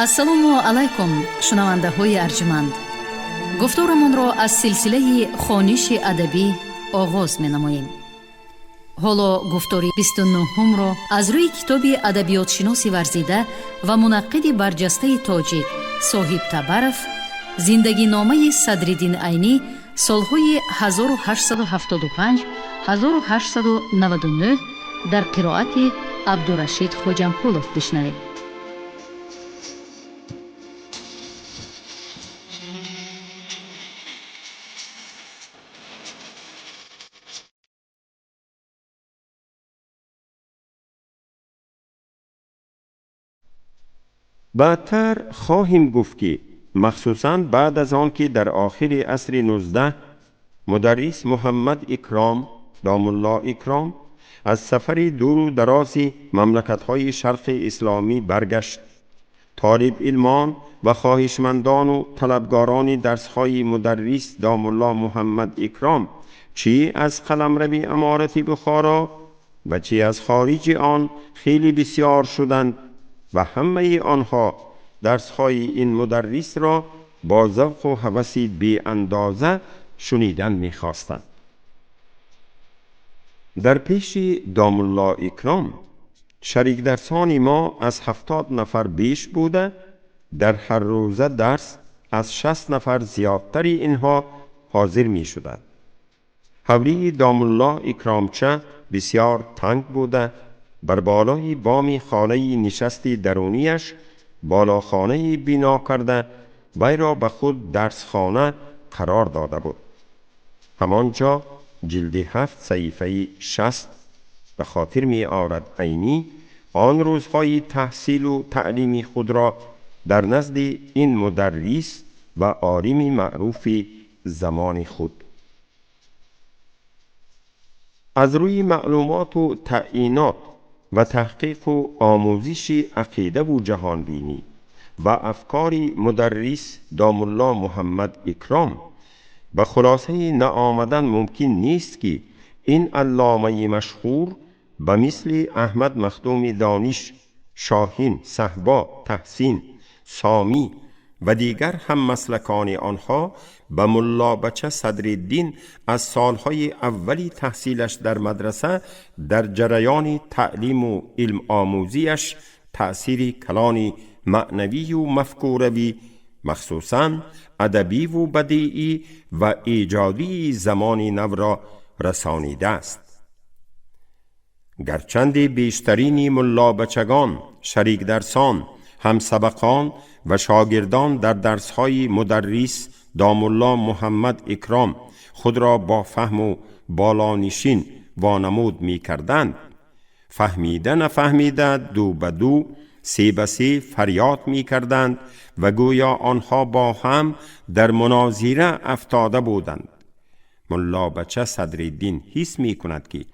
ассалому алайкум шунавандаҳои арҷманд. гуфторамонро аз силсилаи хониши адабӣ оғоз менамоем. ҳоло гуфтори 29-ро аз рӯи китоби адабиётшиноси варзида ва мунаққиди барҷастаи тоҷик соҳиб Табаров зиндагиномаи Садриддин Айнӣ солҳои 1875-1899 дар қироати Абдурашид Хоҷамқулов бишнавед. بعدتر خواهیم گفت که مخصوصاً بعد از آن که در آخر عصر 19 مدرس محمد اکرام دام الله اکرام از سفر دور و دراز مملکت‌های شرق اسلامی برگشت، طالب علمان و خواهشمندان و طلبگاران درس‌های مدرس دام الله محمد اکرام چی از قلمرو امارت بخارا و چی از خارج آن خیلی بسیار شدند و همه آنها درس‌های این مدرس را با ذوق و هوس بی اندازه شنیدن می‌خواستند. در پیش دام الله اکرام شریک درسان ما از 70 نفر بیش بوده، در هر روزه درس از 60 نفر زیادتر اینها حاضر می شدند. حولی دام الله اکرامچه بسیار تنگ بوده، بر بالای بام خانه نشستی درونیش بالاخانه بنا کرده وی را به خود درس خانه قرار داده بود. همانجا جلد 7 صحیفه 60 به خاطر می آورد عینی آن روزهای تحصیل و تعلیم خود را در نزد این مدرس و عالم معروف زمان خود از روی معلومات و تعیینات و تحقیق و آموزش عقیده و جهانبینی و افکار مدرس دام الله محمد اکرام به خلاصه نآمدن ممکن نیست که این علامه مشهور به مثل احمد مخدوم دانش، شاهین، صهبا، تحسین، سامی و دیگر هم مسلکان آنها به ملا بچه صدرالدین از سالهای اولی تحصیلش در مدرسه در جریان تعلیم و علم آموزیش تأثیر کلان معنوی و مفکوروی مخصوصاً ادبی و بدیعی و ایجادی زمان نو را رسانیده است. گرچند بیشترین ملا بچگان، شریک درسان، همسبقان و شاگردان در درسهای مدرس دام الله محمد اکرام خود را با فهم و بالانشین وانمود می کردند، فهمیده نفهمیده دو به دو، سه به سه فریاد می کردند و گویا آنها با هم در مناظره افتاده بودند. ملا بچه صدرالدین حس می کند که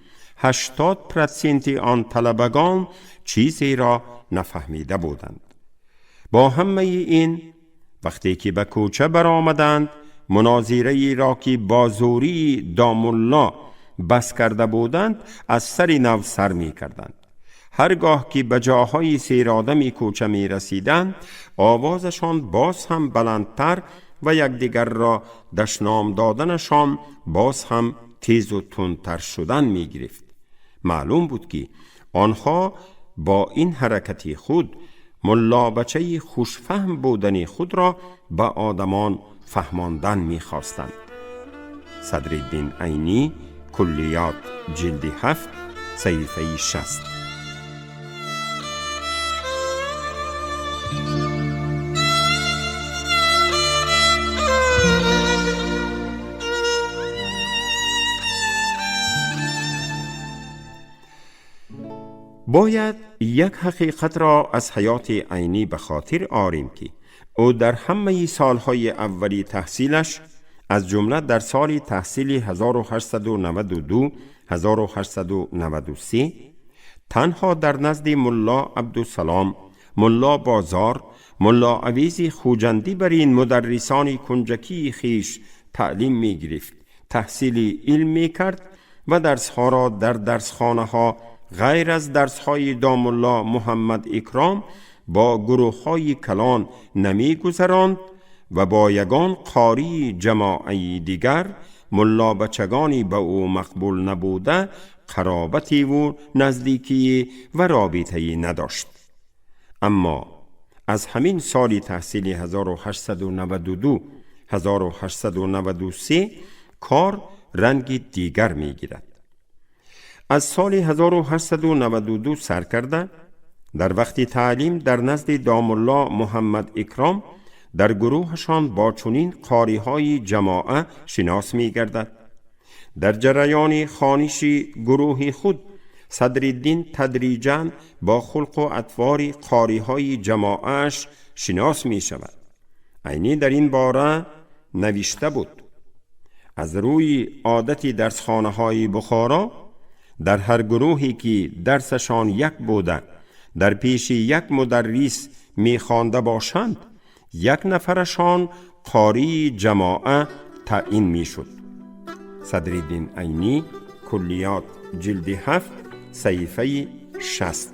80% آن طلبگان چیزی را نفهمیده بودند. با همه این وقتی که به کوچه برآمدند مناظره را که با زوری دام الله بس کرده بودند از سر نو سر می کردند. هرگاه که به جاهای سیرآدم کوچه می رسیدند آوازشان باز هم بلندتر و یکدیگر را دشنام دادنشان باز هم تیز و تندتر شدن می گرفت. معلوم بود که آنها با این حرکتی خود ملا بچه خوشفهم بودن خود را به آدمان فهماندن می خواستند. صدرالدین عینی کلیات جلد 7 صحیفه 60. باید یک حقیقت را از حیات عینی به خاطر آریم که او در همه سالهای اولی تحصیلش از جمله در سال تحصیل 1892-1893 تنها در نزد ملا عبدالسلام، ملا بازار، ملا عویز خوجندی بر این مدرسان کنجکی خیش تعلیم می گرفت، تحصیل علم می کرد و درسها را در درسخانه ها غیر از درسهای دام الله محمد اکرام با گروه های کلان نمی گذراند و با یگان قاری جماعی دیگر ملا بچگانی به او مقبول نبوده قرابتی و نزدیکی و رابطه‌ای نداشت. اما از همین سال تحصیلی 1892-1893 کار رنگ دیگر می گیرد. از سال 1892 سر کرده در وقت تعلیم در نزد دامالله محمد اکرام در گروهشان با چنین قاری‌های جماعه شناس می گردد. در جریان خوانش گروه خود صدرالدین تدریجاً با خلق و اطوار قاری‌های جماعهش شناس می شود. عینی در این باره نوشته بود: از روی عادت درسخانه‌های بخارا در هر گروهی که درسشان یک بوده در پیش یک مدرس می خوانده باشند، یک نفرشان قاری جماعه تعیین می شد. صدرالدین عینی، کلیات، جلد 7، صفحه 60.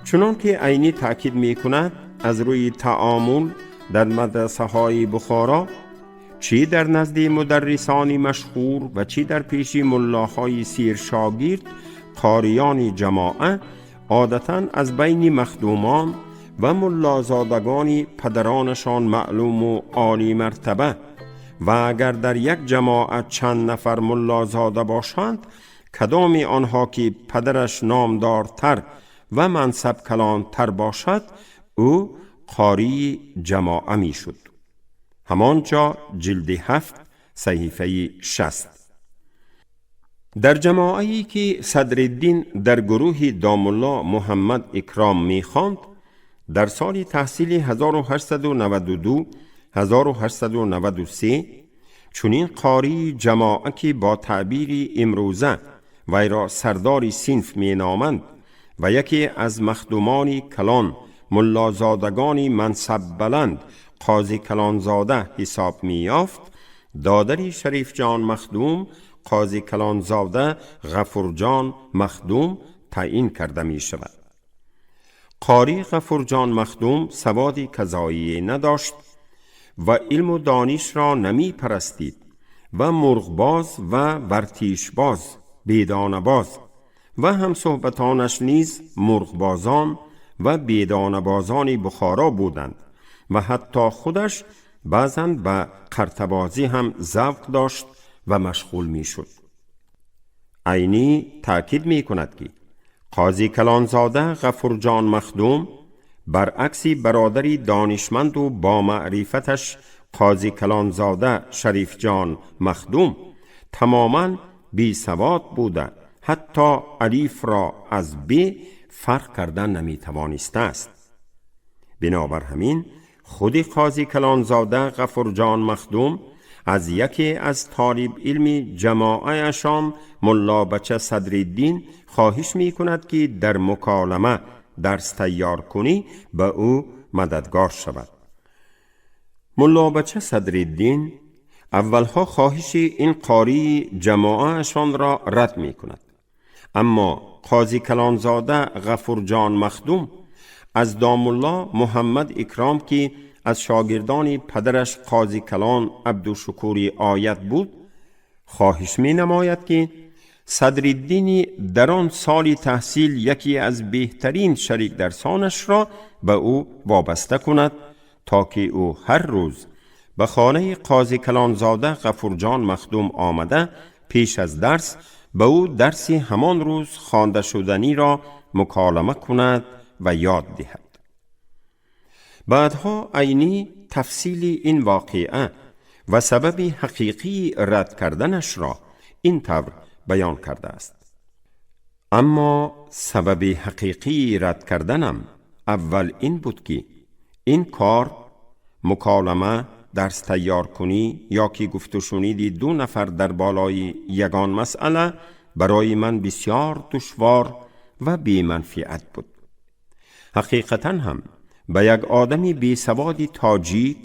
چنان که عینی تأکید می کند، از روی تعامل در مدرسه های بخارا چی در نزد مدرسان مشهور و چی در پیش ملاهای سیر شاگرد، قاریان جماعه عادتاً از بین مخدومان و ملازادگان پدرانشان معلوم و عالی مرتبه و اگر در یک جماعت چند نفر ملازاده باشند، کدام آنها که پدرش نامدارتر و منصب کلانتر باشد او قاری جماعه می شد. همانجا جلد 7 صحیفه 60. در جماعه‌ای که صدرالدین در گروه دامالله محمد اکرام می خواند، در سال تحصیلی 1892-1893 چنین قاری جماعه که با تعبیر امروزه وی را سردار صنف می نامند و یکی از مخدومان کلان ملازادگان منصب بلند قاضی کلانزاده حساب می یافت، دادری شریف جان مخدوم قاضی کلانزاده غفور جان مخدوم تعیین کرده می شود. قاری غفور جان مخدوم سوادی قضایی نداشت و علم و دانش را نمی پرستید و مرغباز و ورتیشباز، بیدانباز و هم صحبتانش نیز مرغبازان و بیدانبازان بخارا بودند و حتی خودش بعضاً به قرطبازی هم ذوق داشت و مشغول می شد. عینی تأکید می کند که قاضی کلانزاده غفور جان مخدوم برعکس برادری دانشمند و با معرفتش قاضی کلانزاده شریف جان مخدوم تماماً بی سواد بوده، حتی الف را از ب فرق کردن نمی توانسته است. بنابر همین خود قاضی کلانزاده غفور جان مخدوم از یکی از طالب علم جماعه اشان ملا بچه صدرالدین خواهش می کند که در مکالمه درس تیار کنی به او مددگار شود. ملا بچه صدرالدین اولها خواهش این قاری جماعه اشان را رد می کند، اما قاضی کلانزاده غفور جان مخدوم از دامالله محمد اکرام که از شاگردان پدرش قاضی کلان عبدالشکوری آیت بود خواهش می نماید که صدرالدین در آن سال تحصیل یکی از بهترین شریک درسانش را به او وابسته کند تا که او هر روز به خانه قاضی کلانزاده غفور جان مخدوم آمده پیش از درس به او درسی همان روز خوانده شدنی را مکالمه کند و یاد دهد. بعدها عینی تفصیل این واقعه و سبب حقیقی رد کردنش را این طور بیان کرده است: اما سبب حقیقی رد کردنم اول این بود که این کار مکالمه، درس تیار کنی یا که گفت و شنیدی دو نفر در بالای یگان مسئله برای من بسیار دشوار و بی منفعت بود. حقیقتا هم به یک آدمی بی سوادی تاجیک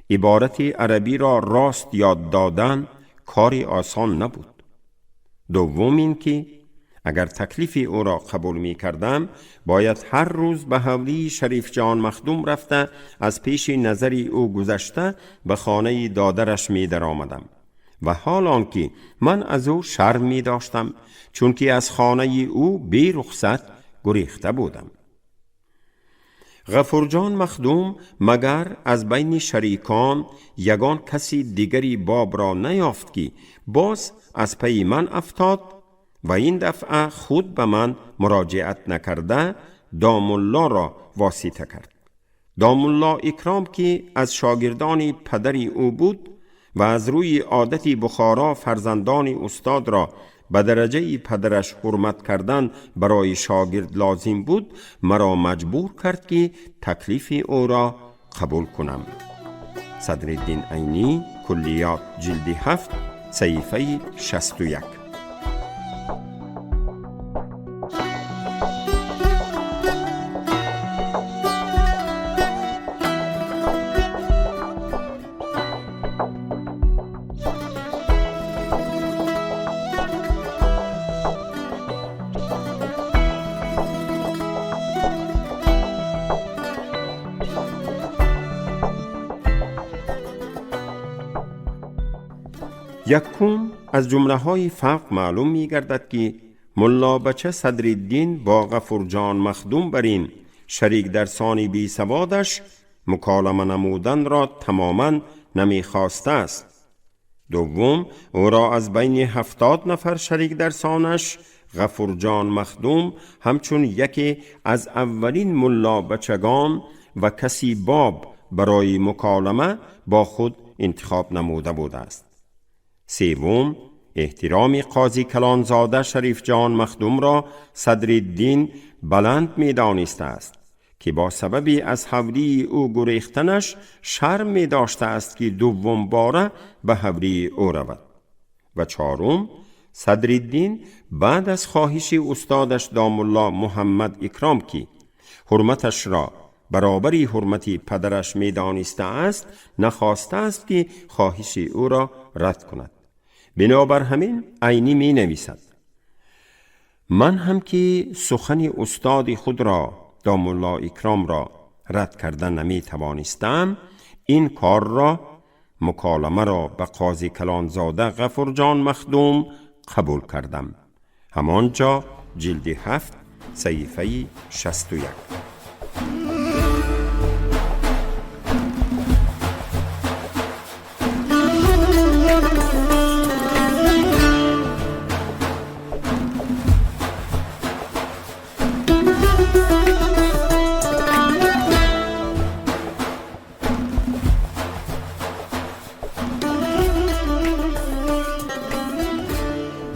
عبارت عربی را راست یاد دادن کاری آسان نبود. دوم این که اگر تکلیف او را قبول می کردم، باید هر روز به حولی شریف جان مخدوم رفته از پیش نظری او گذشته به خانه دادرش می در آمدم و حال آنکه من از او شرم می داشتم، چون که از خانه او بی رخصت گریخته بودم. غفور جان مخدوم مگر از بین شریکان یگان کسی دیگری باب را نیافت که باز از پی من افتاد و این دفعه خود به من مراجعت نکرده دام الله را واسطه کرد. دام الله اکرام که از شاگردان پدری او بود و از روی عادت بخارا فرزندان استاد را به درجه پدرش حرمت کردن برای شاگرد لازم بود، مرا مجبور کرد که تکلیف او را قبول کنم. صدرالدین عینی، کلیات، جلد 7، صفحه 61. یکم از جمله های فقه معلوم می گردد که ملا بچه صدرالدین با غفور جان مخدوم برین شریک درسانی بی سوادش مکالمه نمودن را تماما نمی خواسته است. دوم، او را از بین 70 نفر شریک درسانش غفور جان مخدوم همچون یکی از اولین ملا بچگان و کسی باب برای مکالمه با خود انتخاب نموده بوده است. سوم، احترام قاضی کلانزاده شریف جان مخدوم را صدرالدین بلند می دانسته است که با سببی از حولی او گریختنش شرم می داشته است که دوم باره به حولی او رود. و چهارم، صدرالدین بعد از خواهش استادش دام الله محمد اکرام که حرمتش را برابری حرمت پدرش می دانسته است، نخواسته است که خواهش او را رد کند. بنابر همین عینی می نویسد: من هم که سخن استاد خود را دام الله اکرام را رد کردن نمی توانستم، این کار را مکالمه را به قاضی کلانزاده غفور جان مخدوم قبول کردم. همانجا جلد 7 صفحه 61.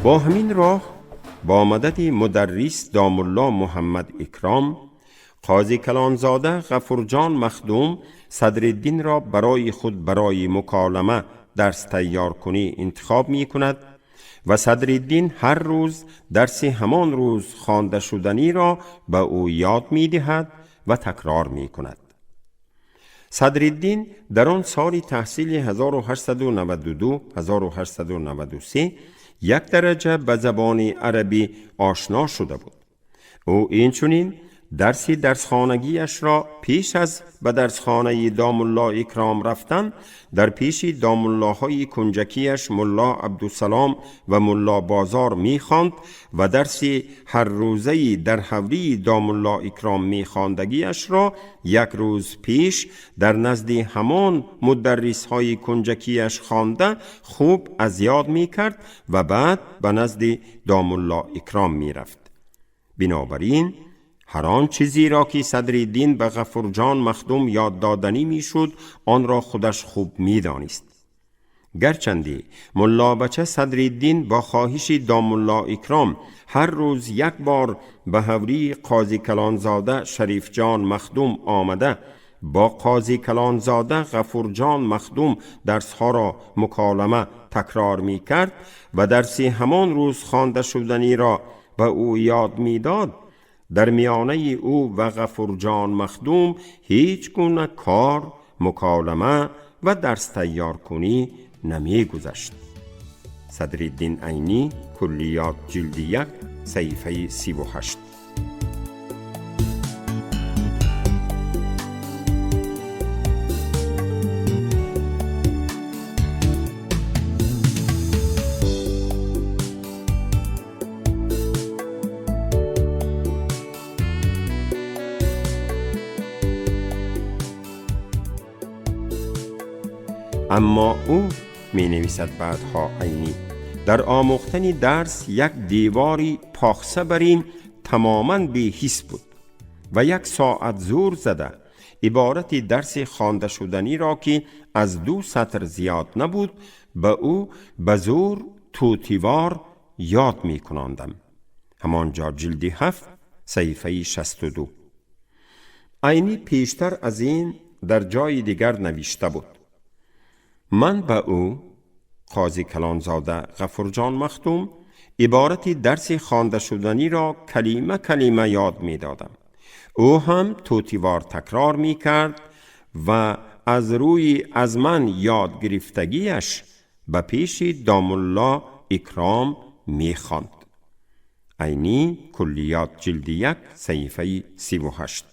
با همین راه با مدد مدرس دام الله محمد اکرام، قاضی کلانزاده غفور جان مخدوم صدرالدین را برای خود برای مکالمه درس تیار کنی انتخاب می کند و صدرالدین هر روز درس همان روز خوانده شدنی را به او یاد می دهد و تکرار می کند. صدرالدین در آن سال تحصیل 1892-1893 یک درجه به زبان عربی آشنا شده بود. او اینچنین درسخانگیش را پیش از به درسخانه دام الله اکرام رفتن در پیش دام الله های کنجکیش ملا عبدالسلام و ملا بازار می خواند و درس هر روزه در حولی دام الله اکرام می خواندگیش را یک روز پیش در نزد همان مدرس های کنجکیش خوانده خوب از یاد می کرد و بعد به نزد دام الله اکرام می رفت. بنابراین هر آن چیزی را که صدرالدین به غفور جان مخدوم یاد دادنی می شد آن را خودش خوب می دانست. گرچندی ملا بچه صدرالدین با خواهش دام الله اکرام هر روز یک بار به حولی قاضی کلانزاده شریف جان مخدوم آمده با قاضی کلانزاده غفورجان مخدوم درسها را مکالمه تکرار می کرد و درسی همان روز خوانده شدنی را به او یاد می داد، در میانه او و غفورجان مخدوم هیچ گونه کار، مکالمه و درس تیار کنی نمی گذشت. صدرالدین عینی، کلیات، جلد 1، صفحه 38. اما او می نویسد بعدها عینی، در آموختن درس یک دیواری پاخسه برین تماماً بی حس بود و 1 ساعت زور زده عبارت درس خوانده شدنی را که از 2 سطر زیاد نبود به او به زور توتیوار یاد می کناندم. همانجا جلد 7، صفحه 62. عینی پیشتر از این در جای دیگر نوشته بود: من به او، قاضی کلانزاده غفورجان مخدوم، عبارتی درس خوانده شدنی را کلمه کلمه یاد می دادم. او هم توتیوار تکرار می کرد و از روی از من یاد گرفتگیش به پیش دامالله اکرام می خواند. عینی، کلیات، جلد 1، صفحه 38.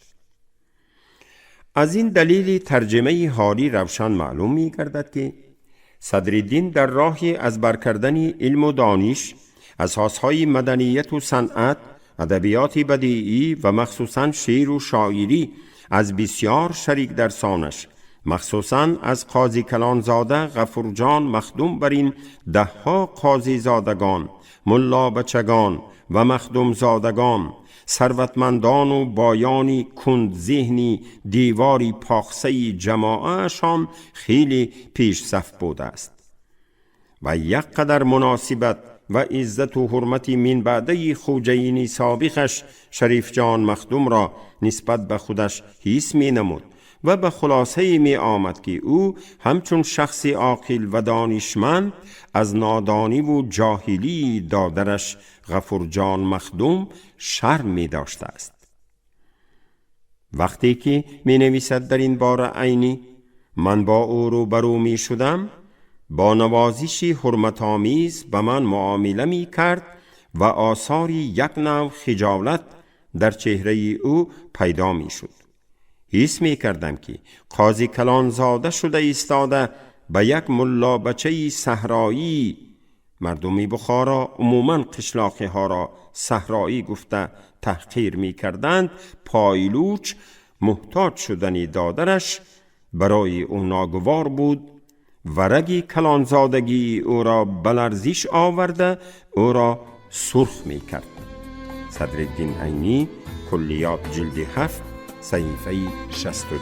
از این دلیل ترجمه حالی روشن معلوم می گردد که صدرالدین در راه از برکردن علم و دانش، اساسهای مدنیت و صنعت، ادبیات بدیعی و مخصوصاً شعر و شاعری از بسیار شریک درسانش، مخصوصاً از قاضی کلانزاده غفورجان مخدوم برین 10 قاضی زادگان، ملا بچگان و مخدوم زادگان، ثروتمندان و بایانی کند ذهنی دیواری پاخسه جماعهشان خیلی پیش صف بوده است و یک قدر مناسبت و عزت و حرمتی من بعده خوجینی سابقش شریف جان مخدوم را نسبت به خودش حس می نمود و به خلاصه می آمد که او همچون شخصی عاقل و دانشمند از نادانی و جاهلی دادرش غفورجان مخدوم شرم می داشته است. وقتی که می نویسد در این باره عینی، من با او روبرو می شدم، با نوازشی حرمت آمیز به من معامله می کرد و آثاری یک نوع خجالت در چهره او پیدا می شد. حس می کردم که قاضی کلانزاده شده ایستاده به یک ملا بچه صحرایی، مردمی بخارا عموماً قشلاقه ها را صحرایی گفته تحقیر می کردند، پایلوچ محتاج شدنی دادرش برای او ناگوار بود و رگ کلانزادگی او را بلرزش آورده او را سرخ می کرد. صدرالدین عینی، کلیات، جلد 7، صفحه 62.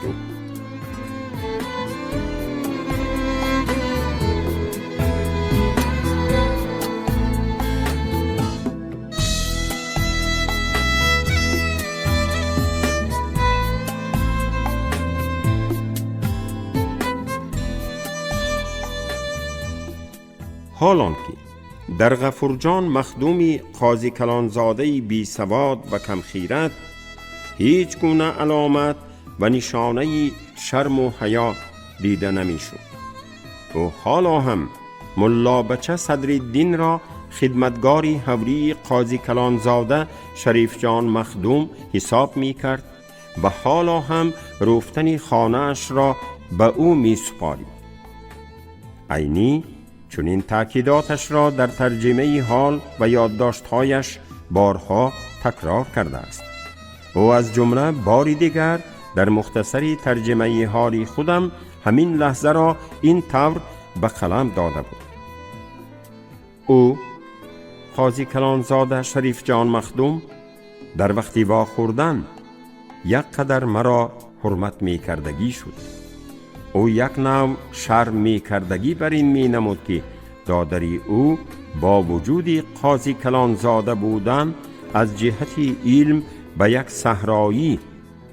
حالان که در غفورجان مخدومی قاضی کلانزاده بی سواد و کم خیرت هیچ گونه علامت و نشانه شرم و حیا دیده نمی شد. او حالا هم ملا بچه صدرالدین را خدمتگاری حوری قاضی کلانزاده شریف جان مخدوم حساب می کرد و حالا هم رفتن خانه اش را به او می سپارید. عینی چون این تأکیداتش را در ترجمه حال و یادداشت‌هایش بارها تکرار کرده است. او از جمله باری دیگر در مختصری ترجمه حالی خودم همین لحظه را این طور به قلم داده بود: او قاضی کلانزاده شریف جان مخدوم در وقتی واخوردن یک قدر مرا حرمت می کردگی شد. او یک نوع شرم می کردگی بر این می نمود که دادری او با وجودی قاضی کلانزاده بودن از جهت علم به یک صحرایی،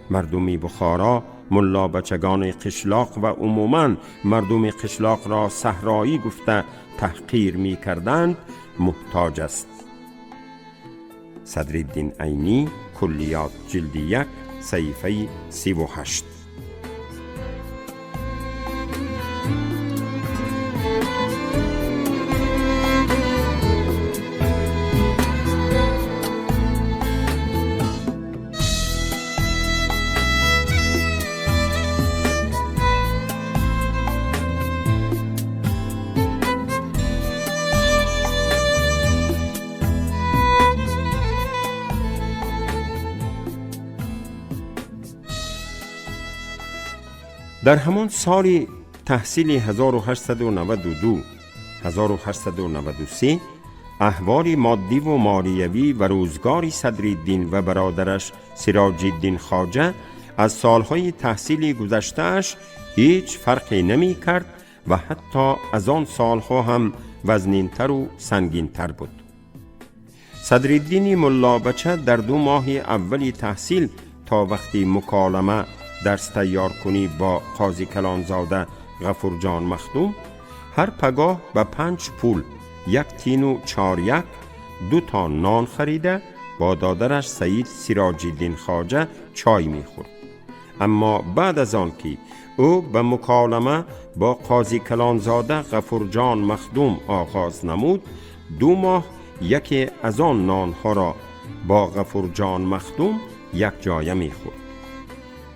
مردمی بخارا ملا بچگان قشلاق و عموماً مردم قشلاق را صحرایی گفته تحقیر می کردند محتاج است. صدرالدین عینی، کلیات، جلد 1، صفحه 38. در همان سال تحصیل 1892-1893 احوال مادی و مالیوی و روزگاری صدرالدین و برادرش سراج الدین خواجه از سالهای تحصیلی گذشته‌اش هیچ فرقی نمی کرد و حتی از آن سالها هم وزنین‌تر و سنگین‌تر بود. صدرالدین ملا بچه در 2 ماه اولی تحصیل تا وقتی مکالمه درس تیار کنی با قاضی کلانزاده غفورجان مخدوم، هر پگاه به 5 پول 1 تین و 4 یک 2 تا نان خریده با دادرش سید سراج الدین خواجه چای میخورد. اما بعد از آن که او به مکالمه با قاضی کلانزاده غفورجان مخدوم آغاز نمود، 2 ماه یکی از آن نانها را با غفورجان مخدوم یک جایه میخورد.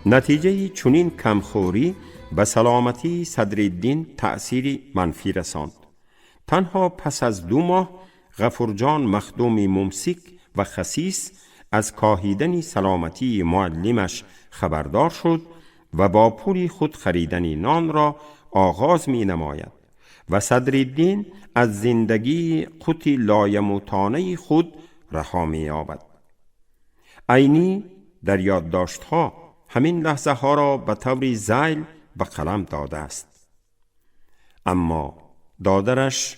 نتیجه چنین کمخوری به سلامتی صدرالدین تأثیری منفی رساند. تنها پس از 2 ماه غفورجان مخدوم ممسک و خسیس از کاهیدن سلامتی معلمش خبردار شد و با پول خود خریدن نان را آغاز می نماید و صدرالدین از زندگی قوت لایموتانه خود رها می یابد. عینی در یادداشت‌ها همین لحظه ها را به طور ذیل به قلم داده است. اما دادرش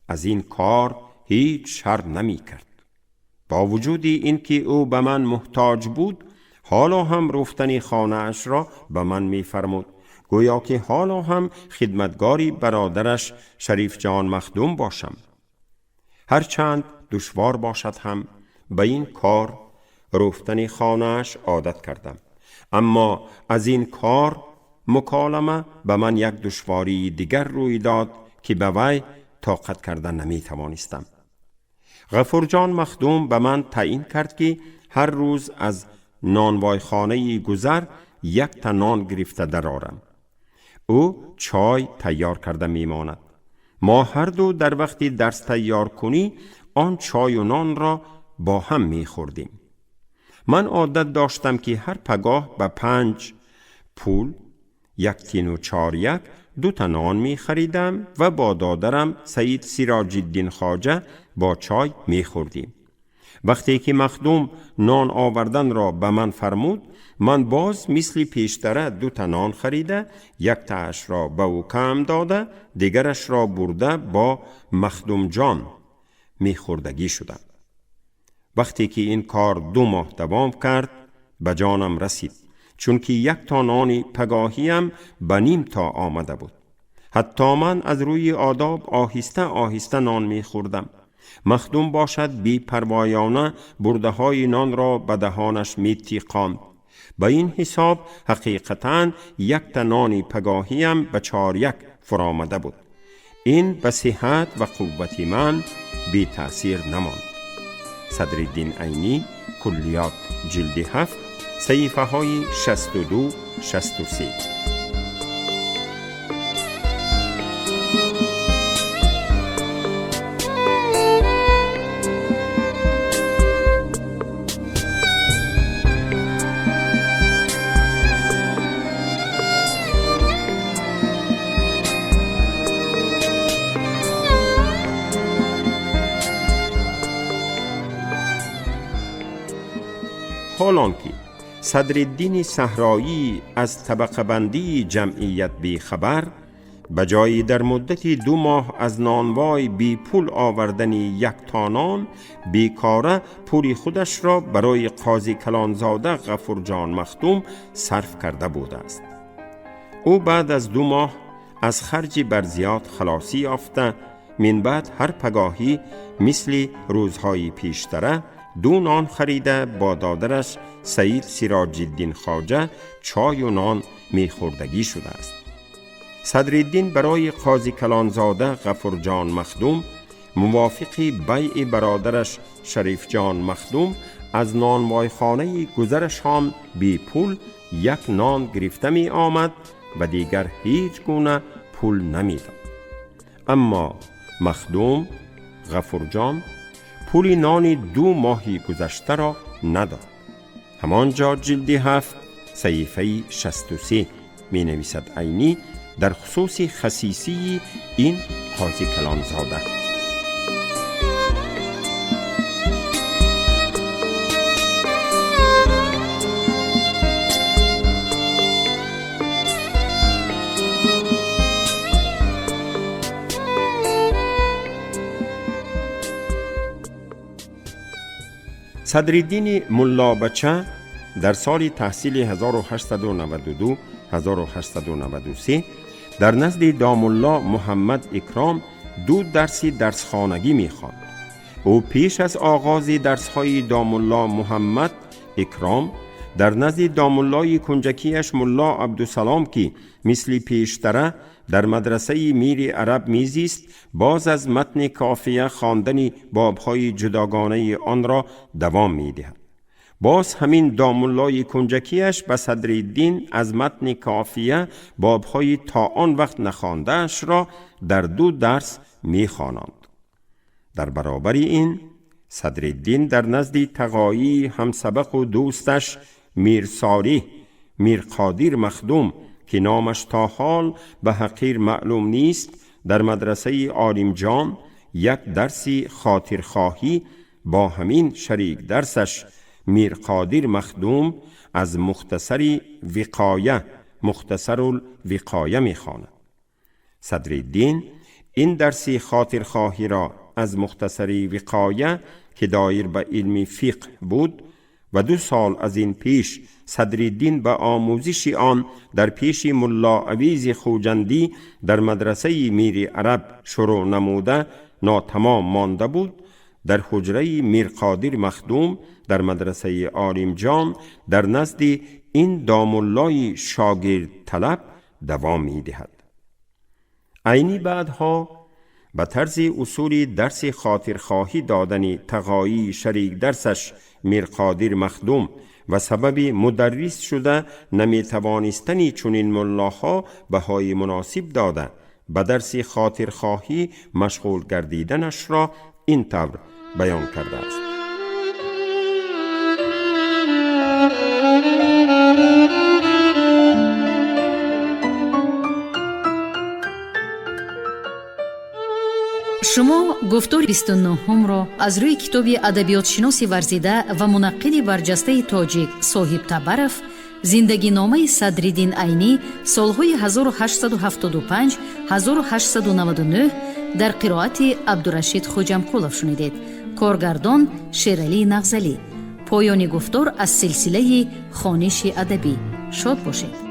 از این کار هیچ شر نمی کرد. با وجود اینکه او به من محتاج بود، حالا هم رفتن خانه اش را به من می فرمود، گویا که حالا هم خدمتگاری برادرش شریف جان مخدوم باشم. هرچند دشوار باشد هم به این کار رفتن خانه اش عادت کردم. اما از این کار مکالمه به من یک دشواری دیگر روی داد که به وی طاقت کردن نمی توانستم. غفورجان مخدوم به من تعیین کرد که هر روز از نانوای خانه گذر 1 تا نان گرفته درآرم. او چای تیار کرده می ماند. ما هر دو در وقتی درس تیار کنی آن چای و نان را با هم می خوردیم. من عادت داشتم که هر پگاه به 5 پول 1 تین و 4 یک 2 تا نان می خریدم و با دادرم سید سراج الدین خواجه با چای می خوردیم. وقتی که مخدوم نان آوردن را به من فرمود، من باز مثل پیشتره 2 تا نان خریده 1 تاش را به او کم داده دیگرش را برده با مخدوم جان می خوردگی شدم. وقتی که این کار 2 ماه دوام کرد به جانم رسید، چون که 1 تا نان پگاهیم به نیم تا آمده بود. حتی من از روی آداب آهسته آهسته نان می خوردم. مخدوم باشد بی پروایانه برده های نان را به دهانش می تیقاند. به این حساب حقیقتاً 1 تا نان پگاهیم به 4 یک فرامده بود. این به صحت و قوت من بی تأثیر نماند. صدرالدین عینی، کلیات، جلد 7، صفحه های 62-63. حالانکه صدرالدین صحرایی از طبقه بندی جمعیت بی خبر بجایی در مدت 2 ماه از نانوای بی پول آوردن 1 تانان، بیکاره پول خودش را برای قاضی کلانزاده غفور جان مخدوم صرف کرده بوده است. او بعد از 2 ماه از خرج برزیات خلاصی یافته، من بعد هر پگاهی مثل روزهای پیشتره 2 نان خریده با دادرش سید سراج الدین خواجه چای و نان میخوردگی شده است. صدرالدین برای قاضی کلانزاده غفور جان مخدوم موافق بیع برادرش شریف جان مخدوم از نانوای خانه گذر شام بی پول 1 نان گرفته می آمد و دیگر هیچ گونه پول نمی داد. اما مخدوم غفور جان پول نان 2 ماهی گذشته را نداد. همانجا جلد 7 صحیفه 63 می نویسد عینی در خصوص خصیصی این قاضی کلانزاده. صدرالدین ملا بچه در سال تحصیل 1892-1893 در نزد دامالله محمد اکرام 2 درسی درسخانگی می‌خواند. او پیش از آغاز درس‌های دامالله محمد اکرام در نزد دامالله کنجکیش ملا عبدالسلام که مثل پیشتره در مدرسه میر عرب میزیست، باز از متن کافیه خواندن بابهای جداگانه آن را دوام می‌دهد. باز همین دامالله کنجکیش به صدرالدین از متن کافیه بابهای تا آن وقت نخوانده‌اش را در 2 درس می‌خواند. در برابر این صدرالدین در نزد تقایی همسبق و دوستش میر صالح میر قادر مخدوم که نامش تا حال به حقیر معلوم نیست، در مدرسه عالم جان 1 درسی خاطرخواهی با همین شریک درسش میر قادر مخدوم از مختصر الوقایه می‌خواند. صدرالدین این درسی خاطرخواهی را از مختصر وقایه که دایر به علم فقه بود و 2 سال از این پیش صدرالدین به آموزش آن در پیش ملا عویز خوجندی در مدرسه میر عرب شروع نموده ناتمام مانده بود، در حجره میر قادر مخدوم در مدرسه عالم جان در نزد این دامالله شاگرد طلب دوام می دهد. عینی بعدها به طرز اصول درس خاطرخواهی دادن تقایی شریک درسش میر قادر مخدوم و سبب مدرس شده نمی توانستنی چنین ملاها بهای مناسب داده به درس خاطرخواهی مشغول گردیدنش را این طور بیان کرده است. شما گفتار 29 را از روی کتاب ادبیات شناسی ورزیده و منقد برجسته تاجیک صاحب تبرف زندگی نامه صدرالدین عینی سالهای 1875 1899 در قرائت عبدالرشید خوجمقولов شنیدید. کارگردان شیرعلی نغزلی. پایان گفتار از سلسله خوانش ادبی. شاد باشید.